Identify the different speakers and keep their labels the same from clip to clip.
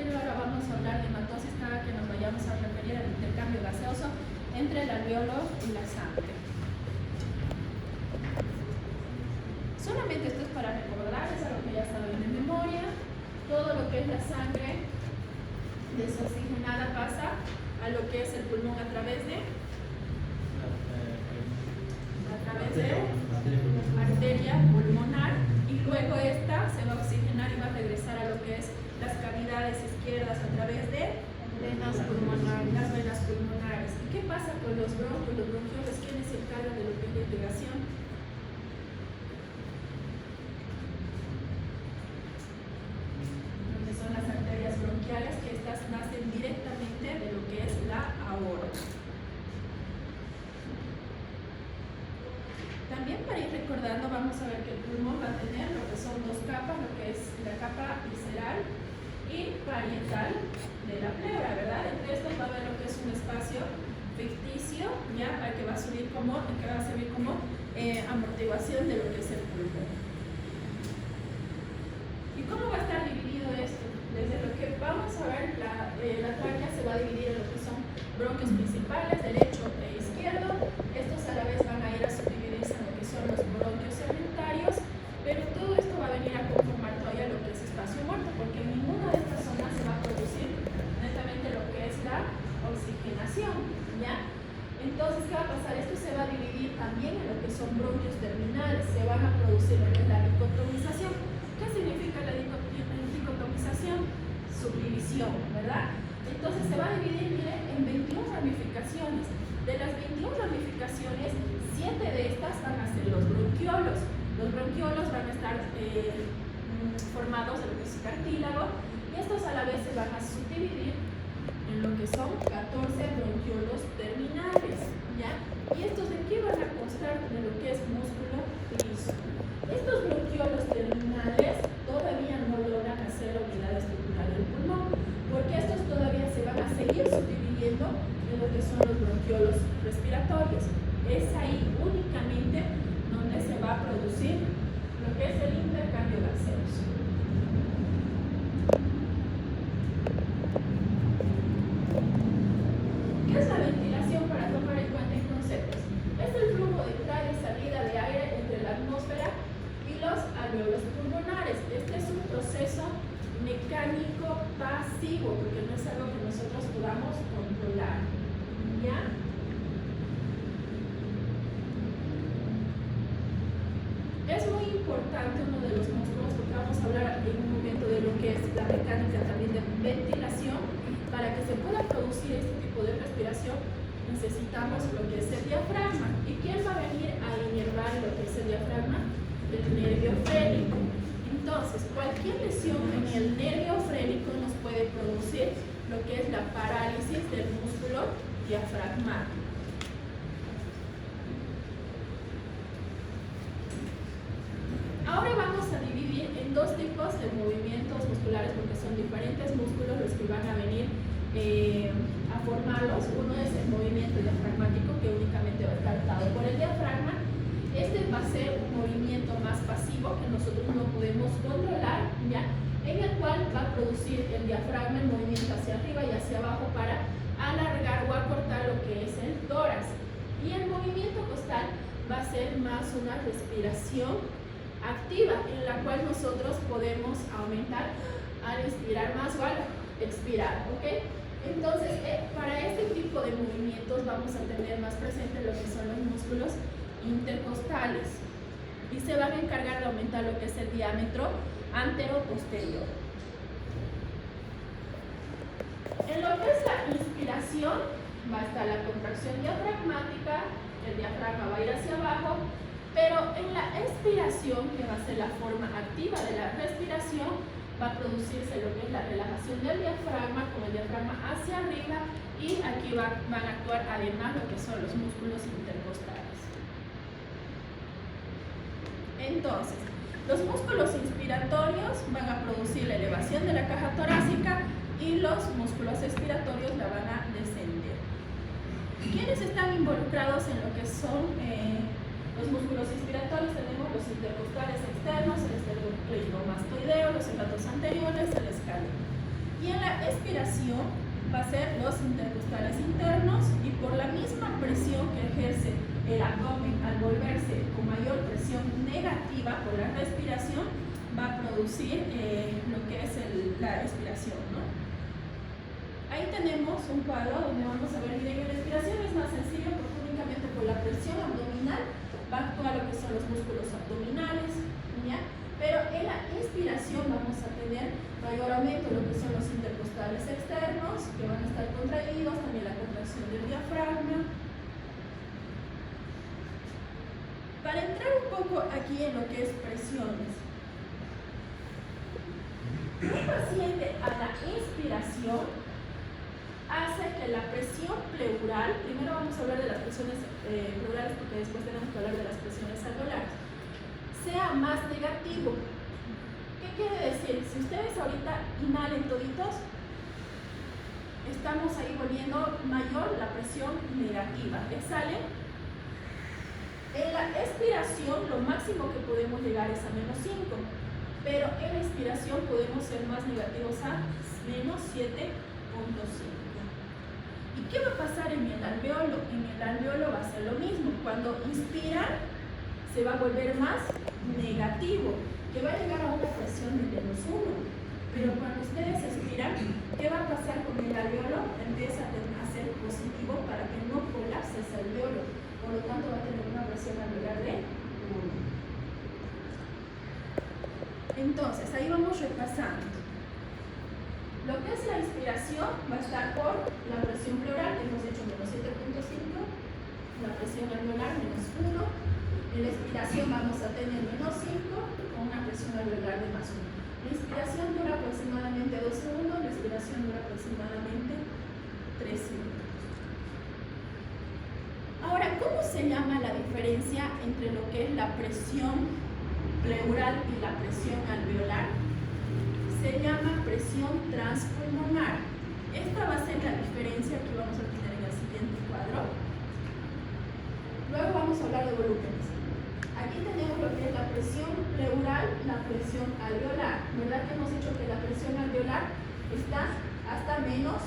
Speaker 1: anterior, ahora vamos a hablar de hematosis cada que nos vayamos a referir al intercambio gaseoso entre el alveolo y la sangre. Solamente esto es para recordar, es algo que ya saben de memoria. Todo lo que es la sangre desoxigenada pasa a lo que es el pulmón a través de arteria pulmonar, y luego esta se va a oxigenar y va a regresar a lo que es las cavidades izquierdas a través de
Speaker 2: venas pulmonares.
Speaker 1: las venas pulmonares. ¿Y qué pasa con los bronquios? Los bronquioles, ¿quiénes se encargan de lo que es la irrigación? Donde son las arterias bronquiales, que estas nacen directamente de lo que es la aorta. También para ir recordando, vamos a ver que el pulmón va a tener lo que son dos capas, lo que es la capa visceral y parietal de la pleura, ¿verdad? Entre estos va a haber lo que es un espacio ficticio, ya, para que va a servir como amortiguación de lo que es el pulmón. ¿Y cómo va a estar dividido esto? Desde lo que vamos a ver, la tráquea se va a dividir en lo que son bronquios principales, derecho e izquierdo. Estos a la vez van a ir a subdividirse en lo que son los bronquios segmentarios, pero todo esto va a venir a conformar todavía lo que es espacio muerto, porque en ninguna de estas zonas se va a producir netamente lo que es la oxigenación, ¿ya? Entonces, ¿qué va a pasar? Esto se va a dividir también en lo que son bronquios terminales, se van a producir lo que es la dicotomización. ¿Qué significa la dicotomización? Subdivisión, ¿verdad? Entonces se va a dividir, miren, en 21 ramificaciones. De las 21 ramificaciones, 7 de estas van a ser los bronquiolos. Los bronquiolos van a estar formados de lo que es cartílago, y estos a la vez se van a subdividir en lo que son 14 bronquiolos terminales, ¿ya? ¿Y estos de qué van a constar? De lo que es músculo liso. Estos bronquiolos terminales todavía no logran hacer la unidad estructural del pulmón, porque estos todavía se van a seguir subdividiendo en lo que son los bronquiolos respiratorios. Es ahí únicamente donde se va a producir lo que es el intercambio gaseoso. ¿Qué es la ventilación para tomar en cuenta en conceptos? Es el flujo de entrada y salida de aire entre la atmósfera y los alveolos pulmonares. Este es un proceso mecánico pasivo, porque no es algo que nosotros podamos controlar, ¿ya? Es muy importante uno de los músculos, porque vamos a hablar en un momento de lo que es la mecánica también de ventilación. Para que se pueda producir este tipo de respiración necesitamos lo que es el diafragma. ¿Y quién va a venir a inervar lo que es el diafragma? El nervio frénico. Entonces, cualquier lesión en el nervio frénico nos puede producir lo que es la parálisis del músculo diafragmático. Ahora vamos a dividir en dos tipos de movimientos musculares, porque son diferentes músculos los que van a venir a formarlos. Uno es el movimiento diafragmático, que únicamente va a estar dado por el diafragma. Este va a ser un movimiento más pasivo que nosotros no podemos controlar, ¿ya? En el cual va a producir el diafragma el movimiento hacia arriba y hacia abajo para alargar o acortar lo que es el tórax. Y el movimiento costal va a ser más una respiración activa, en la cual nosotros podemos aumentar al inspirar más o al expirar, ¿ok? Entonces, para este tipo de movimientos vamos a tener más presente lo que son los músculos intercostales, y se van a encargar de aumentar lo que es el diámetro antero-posterior. En lo que es la inspiración va a estar la contracción diafragmática, el diafragma va a ir hacia abajo, pero en la expiración, que va a ser la forma activa de la respiración, va a producirse lo que es la relajación del diafragma, con el diafragma hacia arriba, y aquí van a actuar además lo que son los músculos intercostales. Entonces, los músculos inspiratorios van a producir la elevación de la caja torácica, y los músculos expiratorios la van a descender. ¿Quiénes están involucrados en lo que son los músculos inspiratorios? Tenemos los intercostales externos, el esternocleidomastoideo, los hepatos anteriores, el escaleno. Y en la expiración va a ser los intercostales internos y por la misma presión que ejerce el abdomen al volverse con mayor presión negativa por la respiración, va a producir lo que es la expiración, ¿no? Ahí tenemos un cuadro donde vamos a ver, miren, la respiración es más sencillo porque únicamente por la presión abdominal va a actuar lo que son los músculos abdominales, ¿ya? Pero en la inspiración vamos a tener mayor aumento de lo que son los intercostales externos, que van a estar contraídos, también la contracción del diafragma. Para entrar un poco aquí en lo que es presiones, un paciente a la inspiración hace que la presión pleural, primero vamos a hablar de las presiones pleurales porque después tenemos que hablar de las presiones alveolares, sea más negativo. ¿Qué quiere decir? Si ustedes ahorita inhalen toditos, estamos ahí volviendo mayor la presión negativa. Exhalen. En la expiración lo máximo que podemos llegar es a -5, pero en la expiración podemos ser más negativos a -7.5. ¿Y qué va a pasar en el alveolo? En el alveolo va a ser lo mismo. Cuando inspiran, se va a volver más negativo, que va a llegar a una presión de -1. Pero cuando ustedes expiran, ¿qué va a pasar con el alveolo? Empieza a ser positivo para que no colapse ese alveolo. Por lo tanto, va a tener una presión alveolar de 1. Entonces, ahí vamos repasando. Lo que es la inspiración va a estar por la presión pleural, que hemos hecho -7.5, la presión alveolar -1. En la expiración vamos a tener -5 con una presión alveolar de +1. La inspiración dura aproximadamente 2 segundos, la expiración dura aproximadamente 3 segundos. Ahora, ¿cómo se llama la diferencia entre lo que es la presión pleural y la presión alveolar? Se llama presión transpulmonar. Esta va a ser la diferencia que vamos a tener en el siguiente cuadro. Luego vamos a hablar de volúmenes. Aquí tenemos lo que es la presión pleural, la presión alveolar. ¿Verdad que hemos dicho que la presión alveolar está hasta -1?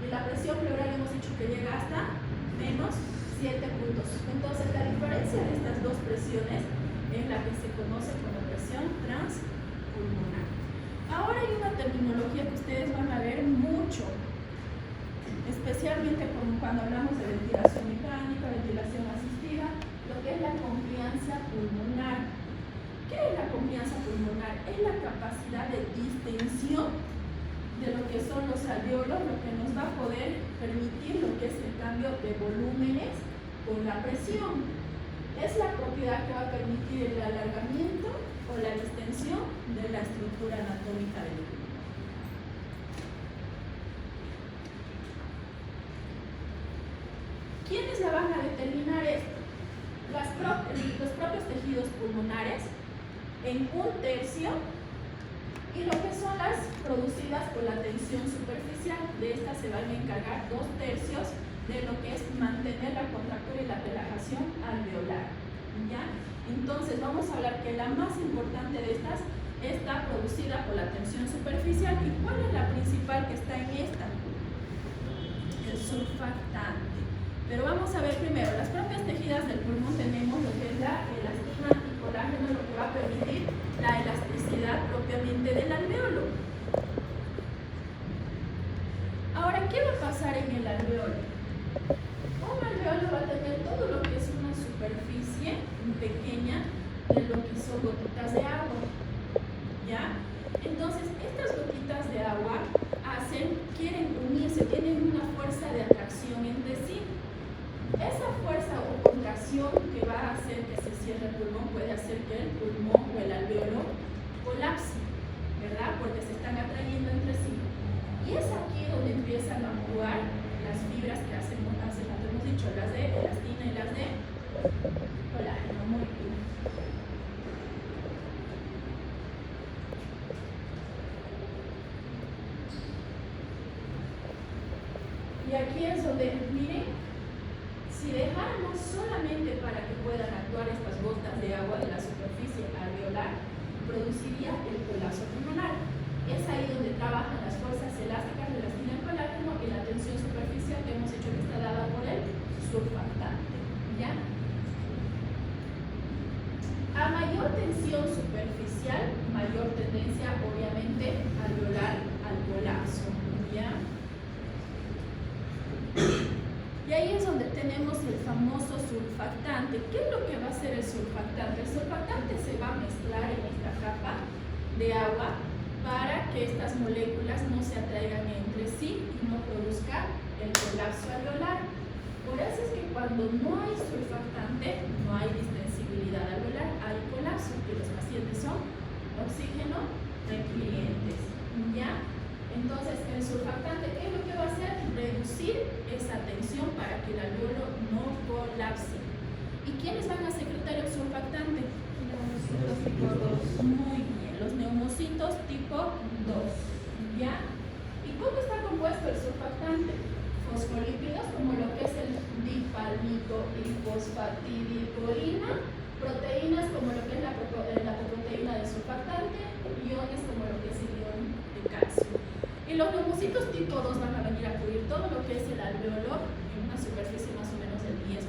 Speaker 1: Y la presión pleural hemos dicho que llega hasta -7 puntos. Entonces, la diferencia de estas dos presiones es la que se conoce como presión transpulmonar. Ahora hay una terminología que ustedes van a ver mucho, especialmente cuando hablamos de ventilación mecánica, ventilación asistida, lo que es la confianza pulmonar. ¿Qué es la confianza pulmonar? Es la capacidad de distensión de lo que son los alveolos, lo que nos va a poder permitir lo que es el cambio de volúmenes con la presión. Es la propiedad que va a permitir el alargamiento o la distensión de la estructura anatómica del pulmón. ¿Quiénes la van a determinar esto? Los propios tejidos pulmonares en 1/3 y lo que son las producidas por la tensión superficial. De esta se van a encargar 2/3 de lo que es mantener la contractura y la relajación alveolar. ¿Ya? Entonces vamos a hablar que la más importante de estas está producida por la tensión superficial. ¿Y cuál es la principal que está en esta? El surfactante. Pero vamos a ver primero, las propias tejidas del pulmón tenemos lo que es la elastina y colágeno, lo que va a permitir la elasticidad propiamente del alveolo. Ahora, ¿qué va a pasar en el alveolo? Un alveolo va a tener todo lo que es una superficie pequeña de lo que son gotitas de agua, ¿ya? Entonces, estas gotitas de agua quieren unirse, tienen una fuerza de atracción entre sí. Esa fuerza o contracción que va a hacer que se cierre el pulmón puede hacer que el pulmón o el alveolo colapse, ¿verdad? Porque se están atrayendo entre sí. Y es aquí donde empiezan a actuar las fibras que hace rato hemos dicho, las de elastina y las de colágeno. Muy bien. Y aquí es donde, miren, si dejáramos solamente para que puedan actuar estas gotas de agua de la superficie alveolar, produciría el colapso pulmonar. Es ahí donde trabajan las fuerzas elásticas de tensión superficial, mayor tendencia obviamente alveolar al colapso, ¿ya? Y ahí es donde tenemos el famoso surfactante. ¿Qué es lo que va a hacer el surfactante? El surfactante se va a mezclar en esta capa de agua para que estas moléculas no se atraigan entre sí y no produzca el colapso alveolar. Por eso es que cuando no hay surfactante, no hay distensibilidad alveolar, hay colapso, que los pacientes son oxígeno requirientes, ¿ya? Entonces, el surfactante, ¿qué es lo que va a hacer? Reducir esa tensión para que el alveolo no colapse. ¿Y quiénes van a secretar el surfactante? Neumocitos tipo 2. Muy bien, los neumocitos tipo 2, ¿ya? ¿Y cómo está compuesto el surfactante? Fosfolípidos, como lo que es el dipalmito-trifosfatidilcoína, proteínas como lo que es la proteína del surfactante, iones como lo que es el ion de calcio. Y los neumocitos tipo 2 van a venir a cubrir todo lo que es el alveolo en una superficie más o menos del 10%.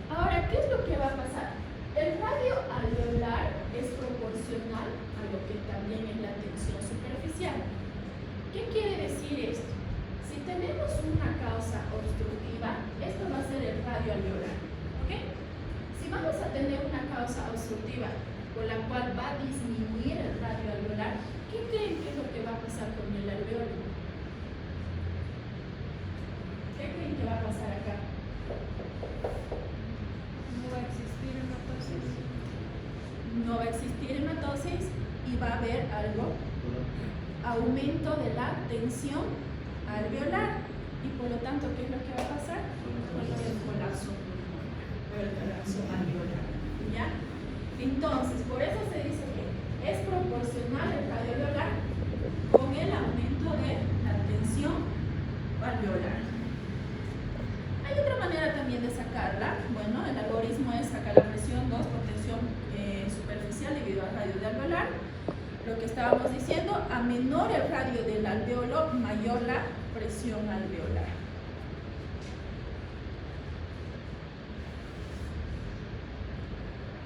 Speaker 1: Ahora, ¿qué es lo que va a pasar? El radio alveolar es proporcional a lo que también es la tensión superficial. ¿Qué quiere decir esto? Si tenemos una causa obstructiva, esto va a ser el radio alveolar, ¿ok? Si vamos a tener una causa obstructiva con la cual va a disminuir el radio alveolar, ¿qué creen que es lo que va a pasar con el alveolo? ¿Qué creen que va a pasar acá?
Speaker 2: No va a existir hematosis.
Speaker 1: No va a existir hematosis y va a haber algo, aumento de la tensión alveolar. Y por lo tanto, ¿qué es lo que va a pasar? El colapso alveolar, ¿ya? Entonces, por eso se dice que es proporcional el radio alveolar con el aumento de la tensión alveolar. Hay otra manera también de sacarla. Bueno, el algoritmo es sacar la presión 2 por tensión superficial dividido al radio de alveolar. Lo que estábamos diciendo, a menor el radio del alveolo, mayor la presión alveolar.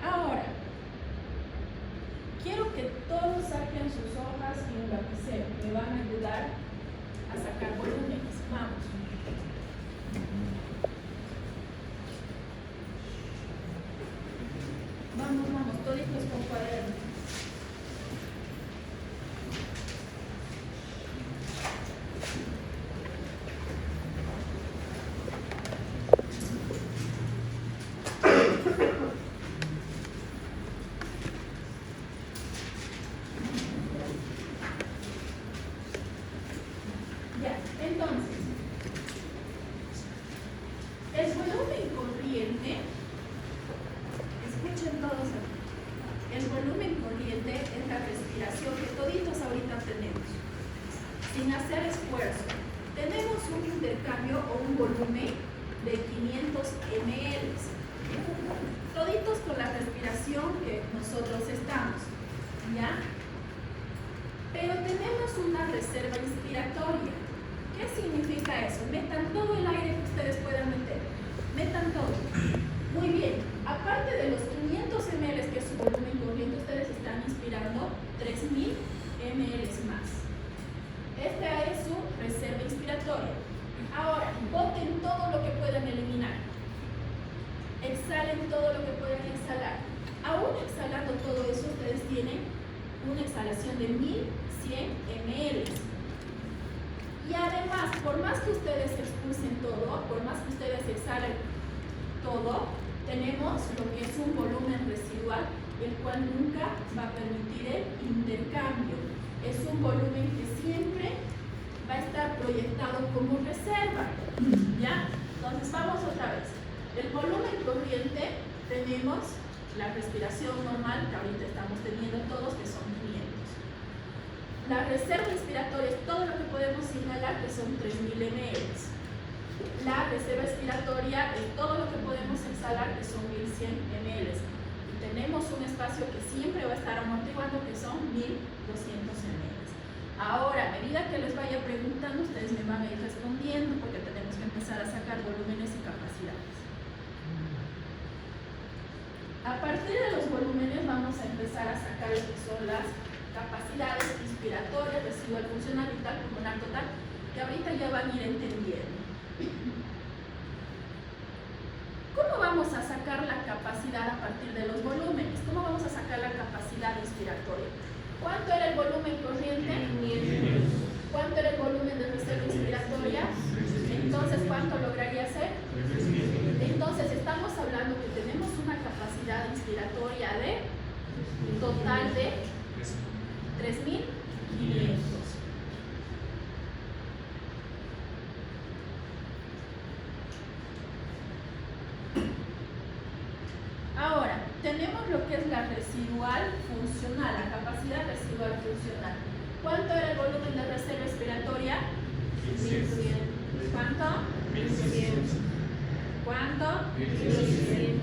Speaker 1: Ahora, quiero que todos saquen sus hojas y un lapicero. Me van a ayudar a sacar volúmenes. Vamos. Vamos, toditos con cuadernos. Ya, entonces, el volumen corriente, escuchen todos aquí, el volumen corriente es la respiración que toditos ahorita tenemos, sin hacer esfuerzo. Tenemos un intercambio o un volumen de 500 ml, toditos con la respiración que nosotros estamos, ¿ya? Pero tenemos una reserva inspiratoria. ¿Qué significa eso? Metan todo el aire que ustedes puedan meter. Metan todo. Muy bien. Aparte de los 500 ml que es su volumen corriente, ustedes están inspirando 3000 ml más. Esta es su reserva inspiratoria. Ahora, boten todo lo que puedan eliminar. Exhalen todo lo que puedan exhalar. Aún exhalando todo eso, ustedes tienen una exhalación de 1100 ml. Y además, por más que ustedes expulsen todo, por más que ustedes exhalen todo, tenemos lo que es un volumen residual, el cual nunca va a permitir el intercambio. Es un volumen que siempre va a estar proyectado como reserva, ¿ya? Entonces vamos otra vez. El volumen corriente, tenemos la respiración normal que ahorita estamos teniendo todos, que son 500. La reserva inspiratoria es todo lo que podemos inhalar, que son 3000 ml. La reserva expiratoria es todo lo que podemos exhalar, que son 1100 ml. Y tenemos un espacio que siempre va a estar amortiguando, que son 1200 ml. Ahora, a medida que les vaya preguntando, ustedes me van a ir respondiendo porque tenemos que empezar a sacar volúmenes y capacidades. A partir de los volúmenes vamos a empezar a sacar lo que son las capacidades inspiratorias, residual, funcional, vital, pulmonar, total, que ahorita ya van a ir entendiendo. ¿Cómo vamos a sacar la capacidad a partir de los volúmenes? ¿Cómo vamos a sacar la capacidad inspiratoria? ¿Cuánto era el volumen corriente? ¿Cuánto era el volumen de reserva inspiratoria? Entonces, ¿cuánto lograría ser? Entonces, estamos hablando que tenemos una capacidad inspiratoria de total de 3.500. Ahora, tenemos lo que es la residual funcional, la capacidad residual funcional. ¿Cuánto era el volumen de reserva respiratoria? 1.100. ¿Cuánto? 1.100. ¿Cuánto? 1.100.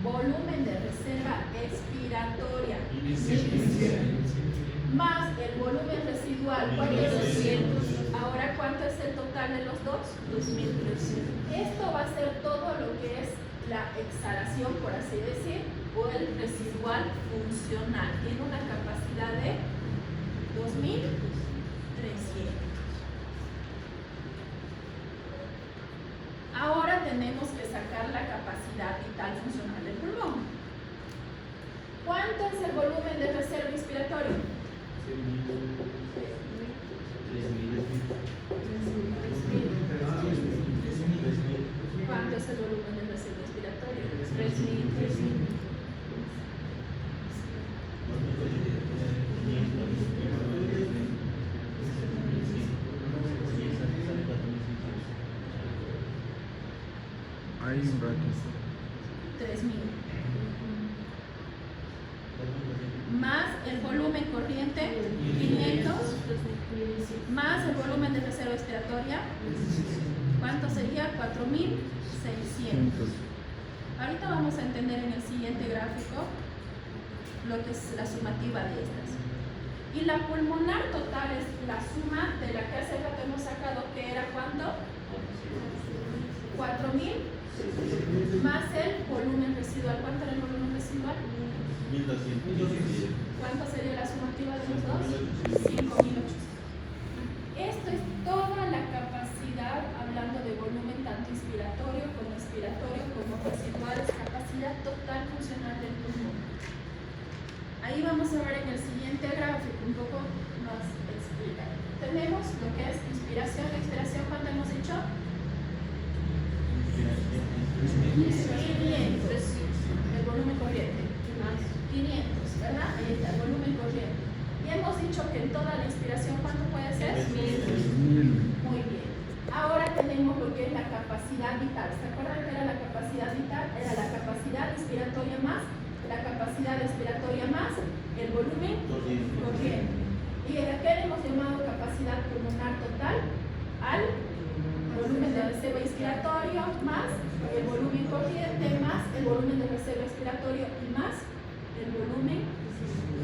Speaker 1: Volumen de reserva expiratoria. 1.100. Más el volumen residual, ¿cuánto es? 200. Ahora, ¿cuánto es el total de los dos? 2.300. Esto va a ser todo lo que es la exhalación, por así decir, o el residual funcional. Tiene una capacidad de 2.300. Ahora tenemos que sacar la capacidad vital funcional del pulmón. ¿Cuánto es el volumen de reserva inspiratoria? 3.000. ¿Cuánto es el volumen de reserva inspiratoria? 3.000.
Speaker 3: Hay un bracket.
Speaker 1: 3.000. Más el volumen corriente, 500. Más el volumen de reserva expiratoria. ¿Cuánto sería? 4.600. Ahorita vamos a entender en el siguiente gráfico lo que es la sumativa de estas. Y la pulmonar total es la suma de la que hace rato hemos sacado, que era ¿cuánto? 4.000 más el volumen residual. ¿Cuánto era el volumen residual?
Speaker 4: 1.200.
Speaker 1: ¿Cuánto sería la sumativa de los dos? 5.800. Esto es toda la capacidad, hablando de volumen tanto inspiratorio como expiratorio como residual, es capacidad total funcional del pulmón. Ahí vamos a ver en el siguiente gráfico un poco más explicado. Tenemos lo que es inspiración y expiración. ¿Cuánto hemos dicho? 500. El volumen corriente. 500, ¿verdad? Ahí está, el volumen corriente. Y hemos dicho que en toda la inspiración, ¿cuánto puede ser? 1.000. Muy bien. Ahora tenemos lo que es la capacidad vital. ¿Se acuerdan que era la capacidad vital? Era la capacidad inspiratoria más la capacidad expiratoria más el volumen corriente. ¿Y de qué le hemos llamado capacidad pulmonar total? Al volumen de reserva inspiratorio más el volumen corriente más el volumen de reserva expiratorio y más el volumen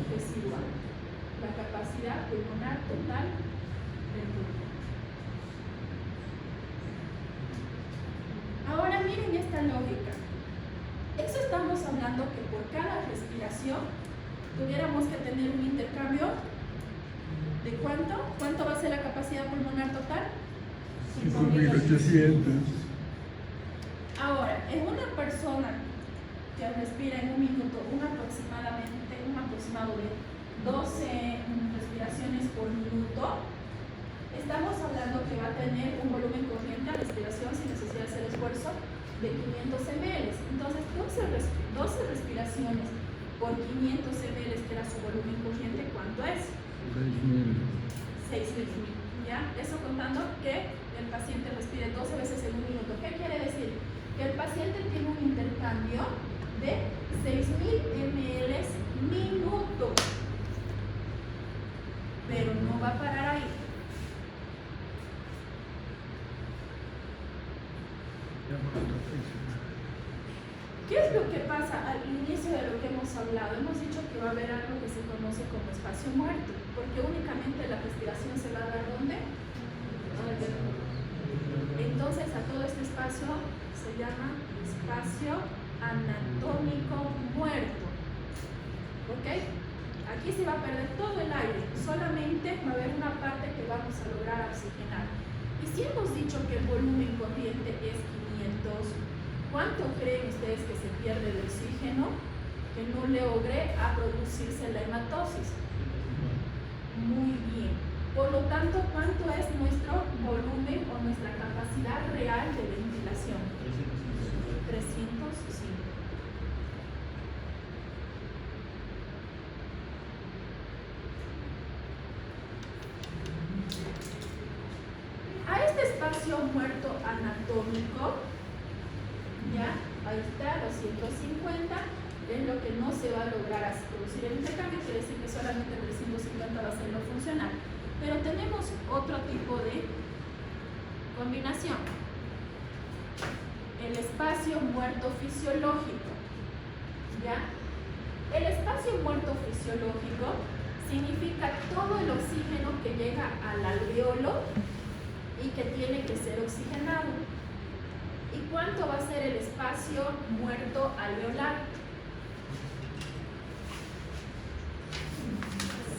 Speaker 1: residual. La capacidad pulmonar total del pulmón. Ahora miren esta lógica. Eso estamos hablando que por cada respiración tuviéramos que tener un intercambio de ¿cuánto? ¿Cuánto va a ser la capacidad pulmonar total?
Speaker 3: 5.800.
Speaker 1: Ahora, en una persona que respira en un minuto un aproximado de 12 respiraciones por minuto, estamos hablando que va a tener un volumen corriente a respiración sin necesidad de hacer esfuerzo de 500 ml. Entonces, 12 respiraciones por 500 ml, que era su volumen corriente, ¿cuánto es? 6.000. ¿Ya? Eso contando que el paciente respire 12 veces en un minuto. ¿Qué quiere decir? Que el paciente tiene un intercambio de 6.000 ml minuto. Pero no va a parar ahí. ¿Qué es lo que pasa al inicio de lo que hemos hablado? Hemos dicho que va a haber algo que se conoce como espacio muerto, porque únicamente la respiración se va a dar ¿dónde? Entonces a todo este espacio se llama espacio anatómico muerto. ¿Ok? Aquí se va a perder todo el aire, solamente va a haber una parte que vamos a lograr oxigenar. Y si hemos dicho que el volumen corriente es 500, ¿cuánto creen ustedes que se pierde de oxígeno que no logre a producirse la hematosis? Muy bien. Por lo tanto, ¿cuánto es nuestro volumen o nuestra capacidad real de ventilación? 305. A este espacio muerto anatómico, ya, ahí está, los 150, es lo que no se va a lograr producir el intercambio, quiere decir que solamente 350 va a ser lo funcional. Pero tenemos otro tipo de combinación. El espacio muerto fisiológico, ¿ya? El espacio muerto fisiológico significa todo el oxígeno que llega al alveolo y que tiene que ser oxigenado. ¿Y cuánto va a ser el espacio muerto alveolar?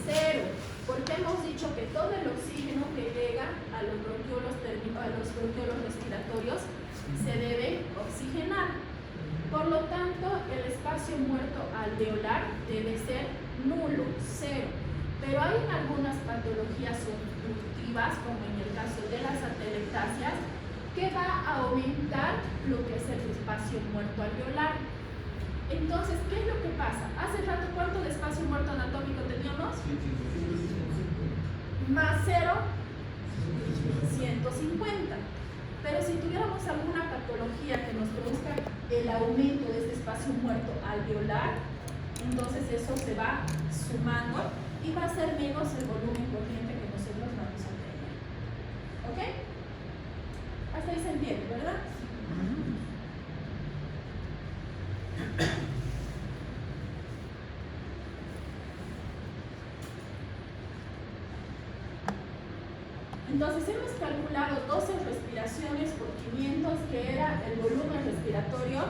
Speaker 1: 0, porque hemos dicho que todo el oxígeno que llega a los bronquiolos respiratorios se debe oxigenar. Por lo tanto, el espacio muerto alveolar debe ser nulo, 0. Pero hay algunas patologías obstructivas, como en el caso de las atelectasias, que va a aumentar lo que es el espacio muerto alveolar. Entonces, ¿qué es lo que pasa? Hace rato, ¿cuánto de espacio muerto anatómico teníamos? Más 0, 150. Pero si tuviéramos alguna patología que nos produzca el aumento de este espacio muerto alveolar, entonces eso se va sumando y va a ser menos el volumen corriente que nosotros vamos a tener. ¿Ok? Hasta ahí se entiende, ¿verdad? Entonces hemos calculado 12 respiraciones por 500, que era el volumen respiratorio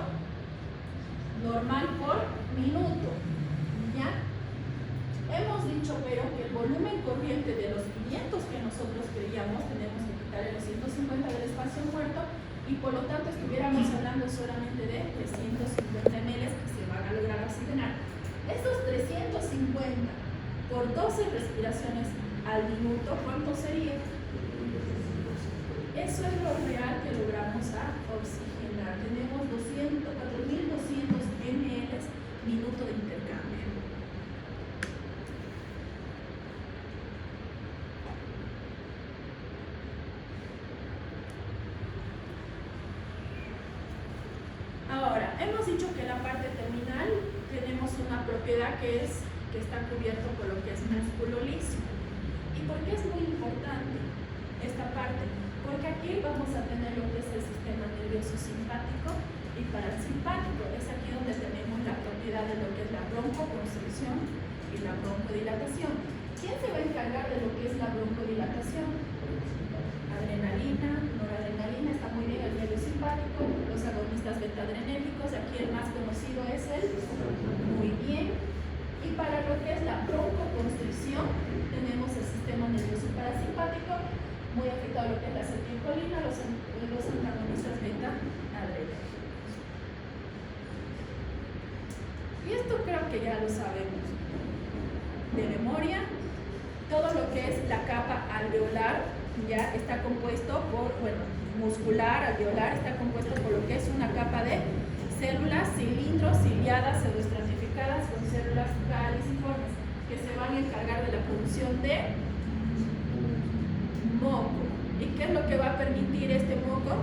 Speaker 1: normal por minuto. ¿Ya? Hemos dicho pero que el volumen corriente de los 500 que nosotros queríamos, tenemos que quitarle los 150 del espacio muerto y por lo tanto estuviéramos hablando solamente de 350 ml que se van a lograr oxigenar. Estos 350 por 12 respiraciones al minuto, ¿cuánto sería? Eso es lo real que logramos a oxigenar. Tenemos 4.200 ml minuto de intercambio. Ahora, hemos dicho que en la parte terminal tenemos una propiedad que está cubierto por lo que es músculo liso. ¿Y por qué es muy importante esta parte? Porque aquí vamos a tener lo que es el sistema nervioso simpático y parasimpático. Es aquí donde tenemos la propiedad de lo que es la broncoconstricción y la broncodilatación. ¿Quién se va a encargar de lo que es la broncodilatación? Adrenalina, noradrenalina, está muy bien el nervio simpático, los agonistas beta-adrenérgicos, aquí el más conocido es el muy bien. Y para lo que es la broncoconstricción, tenemos el sistema nervioso parasimpático, muy afectado a lo que es la acetilcolina, los antagonistas beta-adrenérgicos. Y esto creo que ya lo sabemos de memoria. Todo lo que es la capa alveolar ya está compuesto por, muscular, alveolar, está compuesto por lo que es una capa de células cilindros ciliadas pseudoestratificadas con células caliciformes que se van a encargar de la producción de moco. ¿Y qué es lo que va a permitir este moco?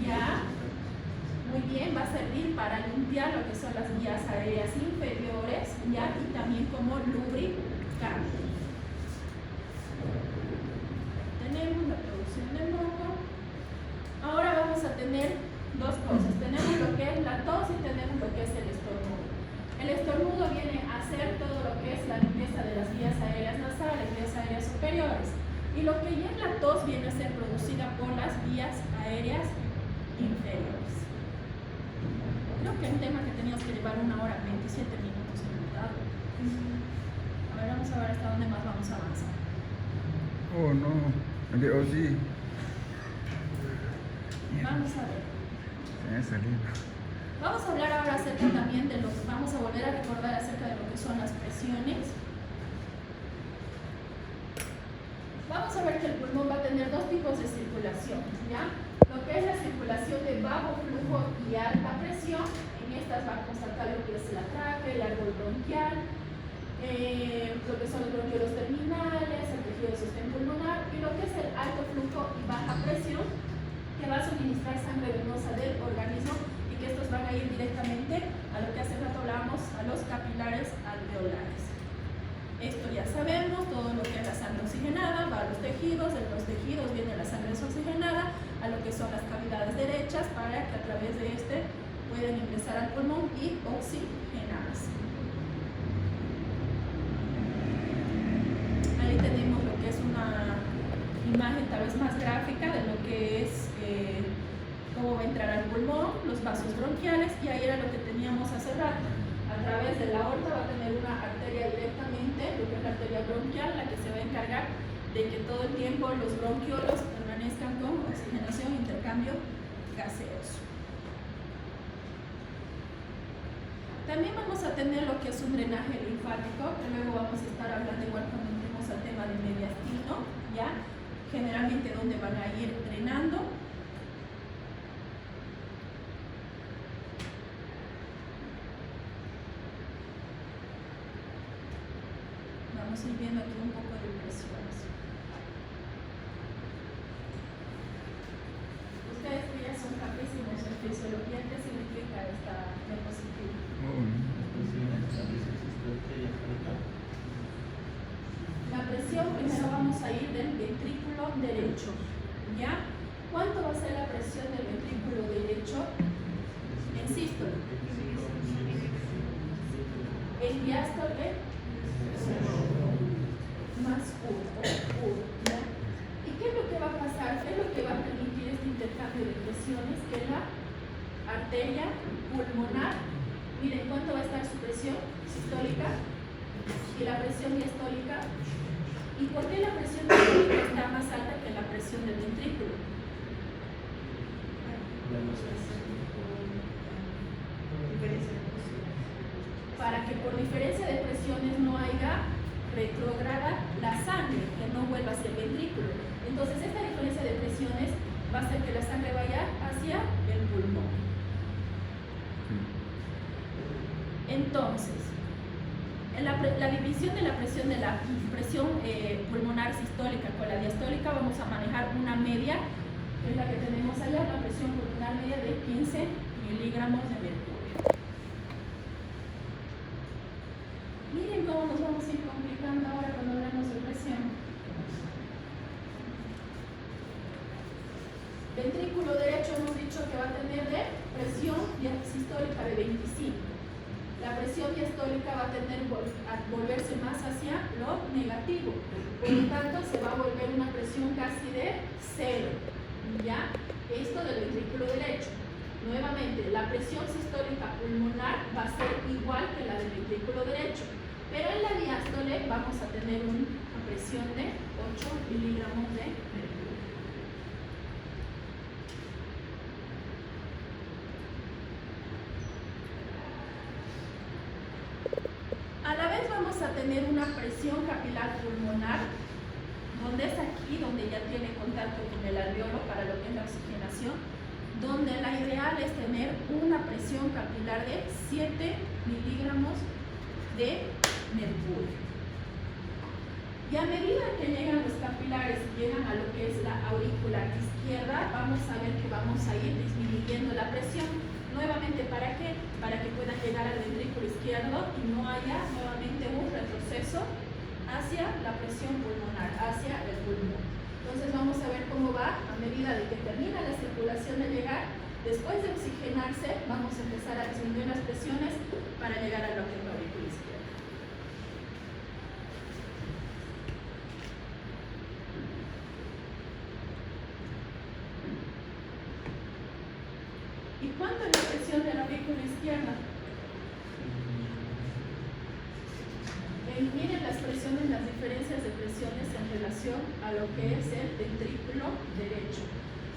Speaker 1: Ya, muy bien, va a servir para limpiar lo que son las vías aéreas inferiores, ya, y también como lubricante. Tenemos la producción de moco tener dos cosas. Tenemos lo que es la tos y tenemos lo que es el estornudo. El estornudo viene a hacer todo lo que es la limpieza de las vías aéreas nasales, vías aéreas superiores. Y lo que ya es la tos viene a ser producida por las vías aéreas inferiores. Creo que es un tema que teníamos que llevar 1 hora 27 minutos en verdad. A ver, vamos a ver hasta dónde más vamos a avanzar.
Speaker 3: Oh no, oh sí.
Speaker 1: Vamos a ver.
Speaker 3: Se me ha salido.
Speaker 1: Vamos a hablar ahora acerca también de vamos a volver a recordar acerca de lo que son las presiones. Vamos a ver que el pulmón va a tener dos tipos de circulación, ¿ya? Lo que es la circulación de bajo flujo y alta presión, en estas va a constatar lo que es la tráquea, el árbol bronquial, lo que son los bronquiolos terminales, el tejido de sostén pulmonar, y lo que es el alto flujo y baja presión, que va a suministrar sangre venosa del organismo y que estos van a ir directamente a lo que hace rato hablábamos, a los capilares alveolares. Esto ya sabemos, todo lo que es la sangre oxigenada va a los tejidos, de los tejidos viene la sangre desoxigenada a lo que son las cavidades derechas para que a través de este puedan ingresar al pulmón y oxigenarse. Ahí tenemos lo que es una imagen tal vez más gráfica de lo que es cómo va a entrar al pulmón, los vasos bronquiales, y ahí era lo que teníamos hace rato. A través de la aorta va a tener una arteria directamente, lo que es la arteria bronquial, la que se va a encargar de que todo el tiempo los bronquiolos permanezcan con oxigenación e intercambio gaseoso. También vamos a tener lo que es un drenaje linfático, que luego vamos a estar hablando igual cuando entremos al tema de mediastino, ¿ya? Generalmente donde van a ir drenando. Vamos a ir viendo aquí un poco de presiones. Ustedes que ya son capísimos en fisiología, ¿qué significa esta diapositiva? La presión, primero vamos a ir del ventrículo derecho, ¿ya? ¿Cuánto va a ser la presión del ventrículo derecho en sístole? En diástole más 1, ¿ya? ¿Y qué es lo que va a pasar? ¿Qué es lo que va a permitir este intercambio de presiones? Que la arteria pulmonar, miren cuánto va a estar su presión sistólica y la presión diastólica. ¿Y por qué la presión diastólica está más alta que la presión del ventrículo? Para que por diferencia de presiones no haya retrógrada la sangre, que no vuelva hacia el ventrículo. Entonces esta diferencia de presiones va a hacer que la sangre vaya hacia el pulmón. Entonces, la división de la presión pulmonar sistólica con la diastólica vamos a manejar una media, que es la que tenemos allá, la presión pulmonar media de 15 miligramos de mercurio. Miren cómo nos vamos a ir complicando ahora cuando hablamos de presión. Ventrículo derecho hemos dicho que va a tener de presión sistólica de 25. La presión diastólica va a tender a volverse más hacia lo negativo. Por lo tanto, se va a volver una presión casi de 0. ¿Ya? Esto del ventrículo derecho. Nuevamente, la presión sistólica pulmonar va a ser igual que la del ventrículo derecho. Pero en la diástole vamos a tener una presión de 8 miligramos de mercurio. A la vez vamos a tener una presión capilar pulmonar, donde es aquí donde ya tiene contacto con el alveolo para lo que es la oxigenación, donde la ideal es tener una presión capilar de 7 miligramos de mercurio. Y a medida que llegan los capilares y llegan a lo que es la aurícula izquierda, vamos a ver que vamos a ir disminuyendo la presión. Nuevamente, ¿para qué? Para que puedan llegar al ventrículo izquierdo y no haya nuevamente un retroceso hacia la presión pulmonar, hacia el pulmón. Entonces vamos a ver cómo va a medida de que termina la circulación de llegar Después de oxigenarse, vamos a empezar a disminuir las presiones para llegar al bloqueo clavículo izquierdo. ¿Y cuánto es la presión de la aurícula izquierda? Miren las presiones, las diferencias de presiones en relación a lo que es el ventrículo derecho.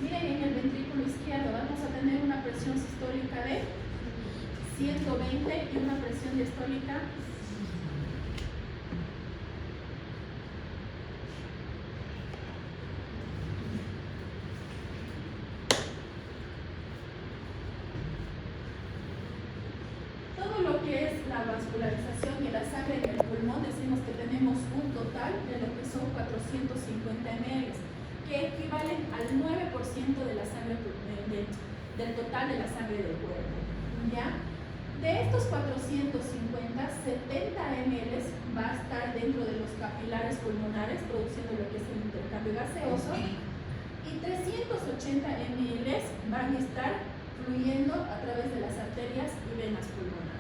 Speaker 1: Miren, en el ventrículo izquierdo vamos a tener una presión sistólica de 120 y una presión diastólica la vascularización y la sangre en el pulmón, decimos que tenemos un total de lo que son 450 ml, que equivalen al 9% de la sangre del total de la sangre del cuerpo. ¿Ya? De estos 450, 70 ml va a estar dentro de los capilares pulmonares, produciendo lo que es el intercambio gaseoso, y 380 ml van a estar fluyendo a través de las arterias y venas pulmonares.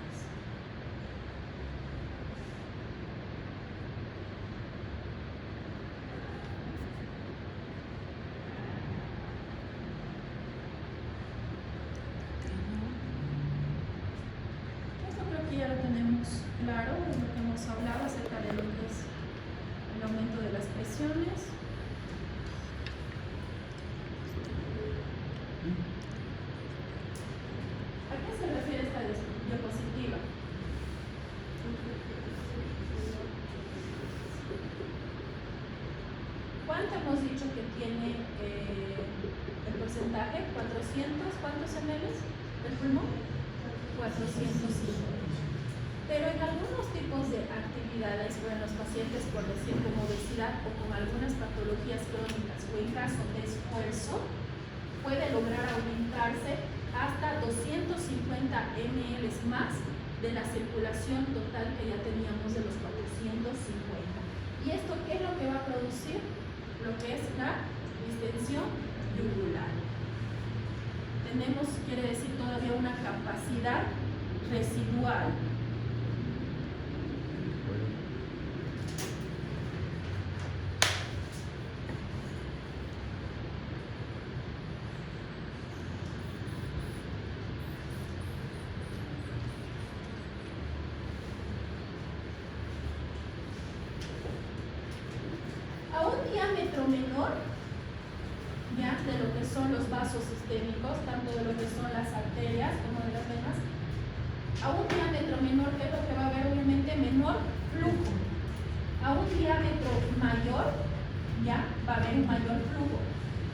Speaker 1: Ya lo tenemos claro, es lo que hemos hablado acerca de lo que es el aumento de las presiones. ¿A qué se refiere esta diapositiva? ¿Cuánto hemos dicho que tiene el porcentaje? ¿400? ¿Cuántos ml del pulmón? 450. Pero en algunos tipos de actividades, o en los pacientes, por decir, con obesidad o con algunas patologías crónicas o en caso de esfuerzo, puede lograr aumentarse hasta 250 ml más de la circulación total que ya teníamos de los 450. ¿Y esto qué es lo que va a producir? Lo que es la distensión yugular. Tenemos, quiere decir, todavía una capacidad residual. A un diámetro menor, ya, de lo que son los vasos sistémicos, tanto de lo que son las arterias como de las venas, a un diámetro menor, que es lo que va a haber obviamente menor flujo. A un diámetro mayor, ya, va a haber un mayor flujo.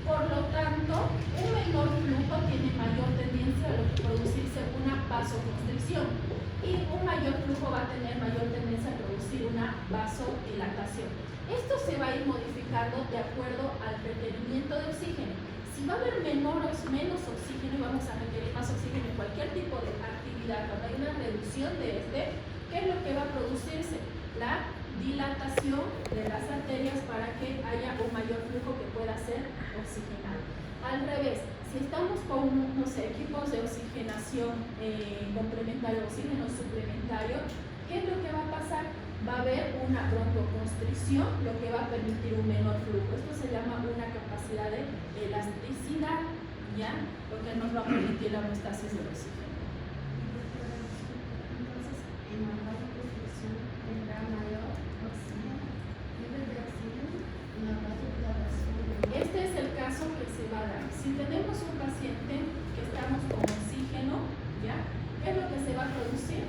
Speaker 1: Por lo tanto, un menor flujo tiene mayor tendencia a producirse una vasoconstricción y un mayor flujo va a tener mayor tendencia a producir una vasodilatación. Esto se va a ir modificando de acuerdo al requerimiento de oxígeno. Si va a haber menos oxígeno y vamos a requerir más oxígeno en cualquier tipo de actividad, cuando hay una reducción de ¿qué es lo que va a producirse? La dilatación de las arterias para que haya un mayor flujo que pueda ser oxigenado. Al revés, si estamos con, no sé, equipos de oxigenación complementario, oxígeno suplementario, ¿qué es lo que va a pasar? Va a haber una broncoconstricción, lo que va a permitir un menor flujo. Esto se llama una capacidad de elasticidad, ¿ya? Lo que nos va a permitir la homeostasis del oxígeno.
Speaker 2: Entonces, en la vasoconstricción tendrá mayor oxígeno, nivel de oxígeno, en la vasodilatación.
Speaker 1: Este es el caso que se va a dar. Si tenemos un paciente que estamos con oxígeno, ¿ya? ¿Qué es lo que se va a producir?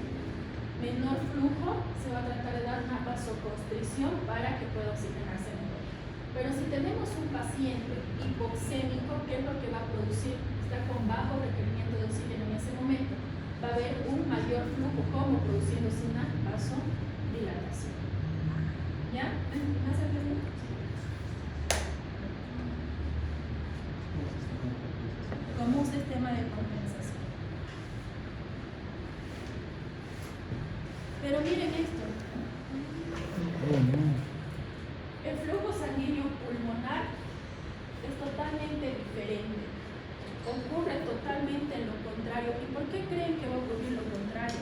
Speaker 1: Menor flujo, se va a tratar de dar una vasoconstricción para que pueda oxigenarse mejor. Pero si tenemos un paciente hipoxémico, ¿qué es lo que va a producir? Está con bajo requerimiento de oxígeno en ese momento. Va a haber un mayor flujo, como produciéndose una vasodilatación. ¿Ya? ¿Más entendido? Como un sistema de compensación. Pero miren esto.
Speaker 3: Oh, no.
Speaker 1: El flujo sanguíneo pulmonar es totalmente diferente. ocurre totalmente lo contrario. ¿Y por qué creen que va a ocurrir lo contrario?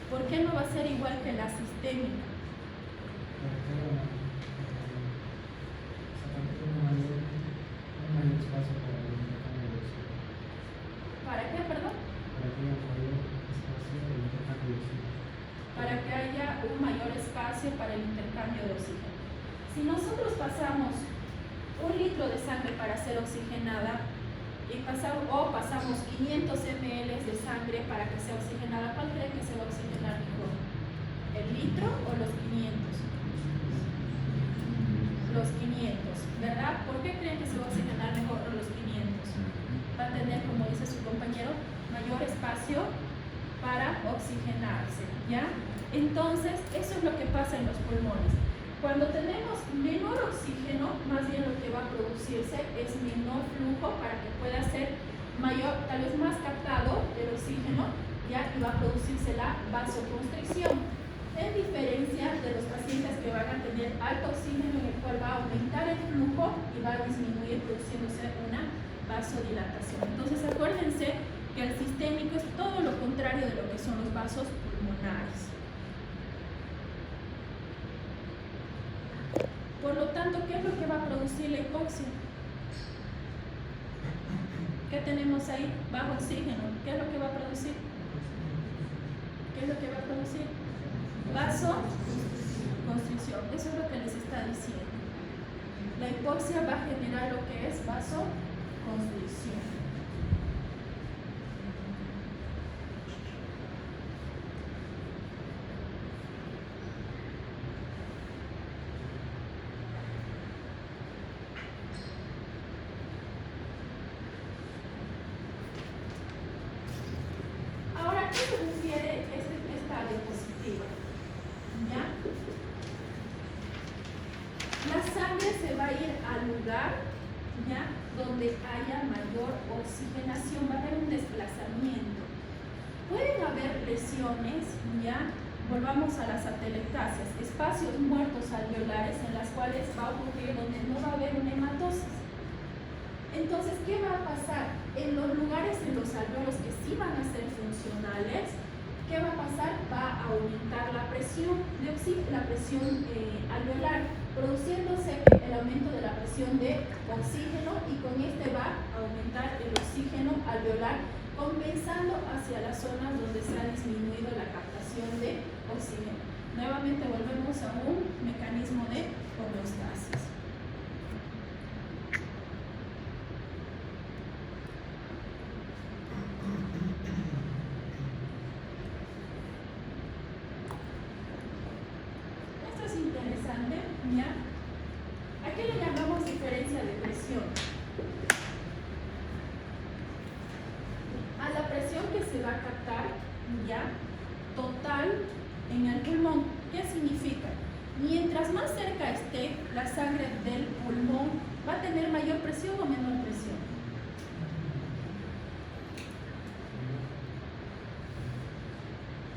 Speaker 1: ¿Por qué no va a ser igual que la sistémica? ¿Para qué, perdón? Para que haya un mayor espacio para el intercambio de oxígeno. Si nosotros pasamos 1 litro de sangre para ser oxigenada y pasamos 500 ml de sangre para que sea oxigenada, ¿cuál creen que se va a oxigenar mejor? ¿El litro o los 500? Los 500, ¿verdad? ¿Por qué creen que se va a oxigenar mejor los 500? Va a tener, como dice su compañero, mayor espacio para oxigenarse, ¿ya? Entonces, eso es lo que pasa en los pulmones. Cuando tenemos menor oxígeno, más bien lo que va a producirse es menor flujo para que pueda ser mayor, tal vez más captado el oxígeno, ¿ya? Y va a producirse la vasoconstricción. En diferencia de los pacientes que van a tener alto oxígeno, en el cual va a aumentar el flujo y va a disminuir produciéndose una vasodilatación. Entonces acuérdense que el sistémico es todo lo contrario de lo que son los vasos pulmonares. Por lo tanto, ¿qué es lo que va a producir la hipoxia? ¿Qué tenemos ahí? Bajo oxígeno. ¿Qué es lo que va a producir? ¿Qué es lo que va a producir? Vasoconstricción. Eso es lo que les está diciendo. La hipoxia va a generar lo que es vasoconstricción. Ahora, ¿qué se refiere esta diapositiva? ¿Ya? La sangre se va a ir al lugar, ¿ya?, donde haya mayor oxigenación, va a haber un desplazamiento. Pueden haber lesiones, ¿ya? Volvamos a las atelectasias, espacios muertos alveolares en las cuales va a ocurrir donde no va a haber una hematosis. Entonces, ¿qué va a pasar? En los lugares, en los alveolos que sí van a ser funcionales, ¿qué va a pasar? Va a aumentar la presión de la presión alveolar, produciéndose el aumento de la presión de oxígeno, y con este va a aumentar el oxígeno alveolar, compensando hacia las zonas donde se ha disminuido la captación de oxígeno. Nuevamente volvemos a un mecanismo de homeostasis. Esto es interesante, ¿ya? ¿A qué le llamamos diferencia de presión? A la presión que se va a captar, ¿ya?, total en el pulmón. ¿Qué significa? Mientras más cerca esté la sangre del pulmón, va a tener mayor presión o menor presión.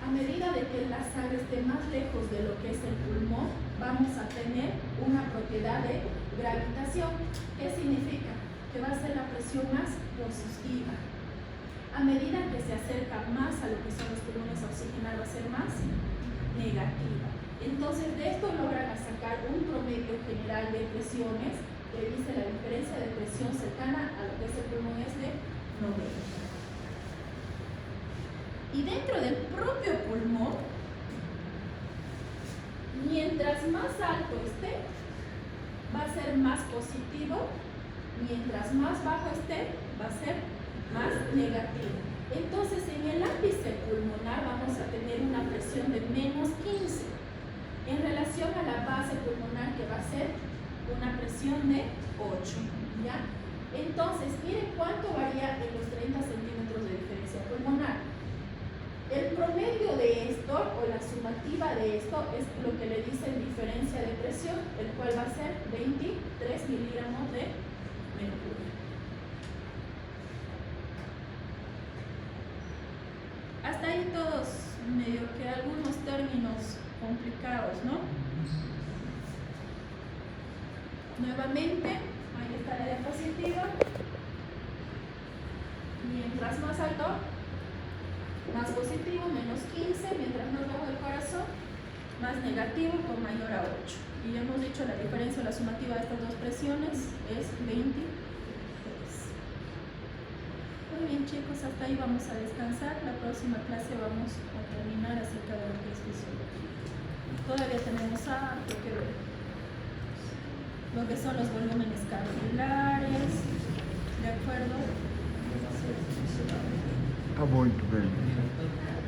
Speaker 1: A medida de que la sangre esté más lejos de lo que es el pulmón, vamos a tener una propiedad de gravitación. ¿Qué significa? Que va a ser la presión más positiva. A medida que se acerca más a lo que son los pulmones a oxigenar, va a ser más negativa. Entonces, de esto logran sacar un promedio general de presiones que dice la diferencia de presión cercana a lo que es el pulmón es de 90. Y dentro del propio pulmón, mientras más alto esté, va a ser más positivo, mientras más bajo esté, va a ser más negativo. Entonces, en el ápice pulmonar vamos a tener una presión de -15 en relación a la base pulmonar, que va a ser una presión de 8, ¿ya? Entonces, miren cuánto varía en los 30 centímetros de diferencia pulmonar. El promedio de esto, o la sumativa de esto, es lo que le dicen diferencia de presión, el cual va a ser 23 miligramos de mercurio. Hasta ahí todos medio que algunos términos complicados, ¿no? Nuevamente, ahí está la diapositiva. positivo. Mientras más alto, más positivo, menos 15. Mientras más bajo el corazón, más negativo, con mayor a 8. Y ya hemos dicho la diferencia o la sumativa de estas dos presiones es 23. Muy bien, chicos, hasta ahí vamos a descansar. La próxima clase vamos a terminar acerca de lo que es fisiología. Todavía tenemos harto que ver. Lo que son los volúmenes capilares, ¿de acuerdo?
Speaker 3: Tá bom, muito bem.